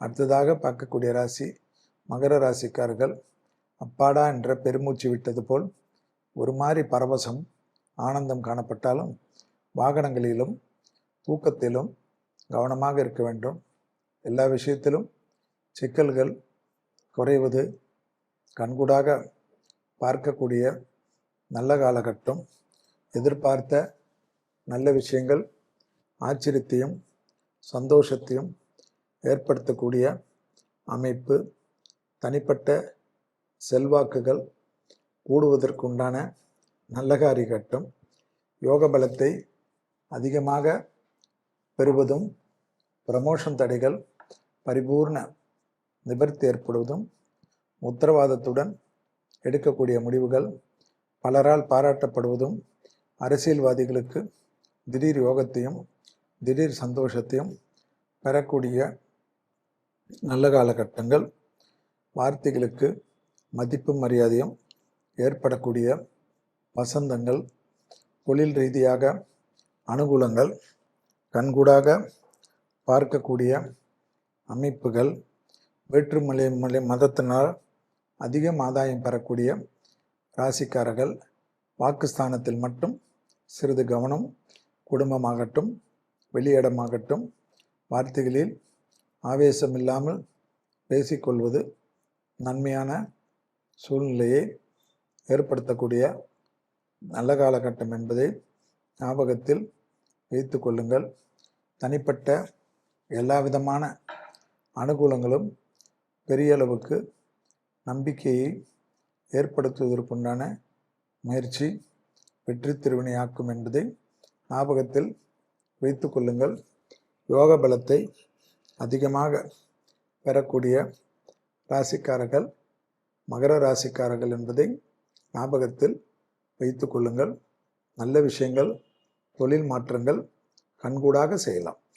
அடுத்ததாக பார்க்கக்கூடிய ராசி மகர ராசிக்காரர்கள். அப்பாடா என்ற பெருமூச்சு விட்டது போல் ஒரு மாதிரி பரவசம் ஆனந்தம் காணப்பட்டாலும் வாகனங்களிலும் தூக்கத்திலும் கவனமாக இருக்க வேண்டும். எல்லா விஷயத்திலும் சிக்கல்கள் குறைவது கண்கூடாக பார்க்கக்கூடிய நல்ல காலகட்டம். எதிர்பார்த்த நல்ல விஷயங்கள் ஆச்சரியத்தையும் சந்தோஷத்தையும் ஏற்படுத்தக்கூடிய அமைப்பு. தனிப்பட்ட செல்வாக்குகள் கூடுவதற்குண்டான நல்ல காரியகட்டம். யோக பலத்தை அதிகமாக பெறுவதும் ப்ரமோஷன் தடைகள் பரிபூர்ண நிவர்த்தி ஏற்படுவதும் உத்தரவாதத்துடன் எடுக்கக்கூடிய முடிவுகள் பலரால் பாராட்டப்படுவதும் அரசியல்வாதிகளுக்கு திடீர் யோகத்தையும் திடீர் சந்தோஷத்தையும் பெறக்கூடிய நல்ல காலகட்டங்கள். வார்த்தைகளுக்கு மதிப்பும் மரியாதையும் ஏற்படக்கூடிய வசந்தங்கள். தொழில் ரீதியாக அனுகூலங்கள் கண்கூடாக பார்க்கக்கூடிய அமைப்புகள். வேற்றுமொழி மதத்தினால் அதிகம் ஆதாயம் பெறக்கூடிய ராசிக்காரர்கள். வாக்குஸ்தானத்தில் மட்டும் சிறிது கவனம். குடும்பமாகட்டும் வெளியிடமாகட்டும் வார்த்தைகளில் ஆவேசம் இல்லாமல் பேசிக்கொள்வது நன்மையான சூழ்நிலையை ஏற்படுத்தக்கூடிய நல்ல காலகட்டம் என்பதை ஞாபகத்தில் வைத்து கொள்ளுங்கள். தனிப்பட்ட எல்லா விதமான அனுகூலங்களும் பெரிய அளவுக்கு நம்பிக்கையை ஏற்படுத்துவதற்குண்டான முயற்சி வெற்றி திருவினையாக்கும் என்பதை ஞாபகத்தில் வைத்து கொள்ளுங்கள். யோக பலத்தை அதிகமாக பெறக்கூடிய ராசிக்காரர்கள் மகர ராசிக்காரர்கள் என்பதை ஞாபகத்தில் வைத்து கொள்ளுங்கள். நல்ல விஷயங்கள் தொழில் மாற்றங்கள் கண்கூடாக செய்யலாம்.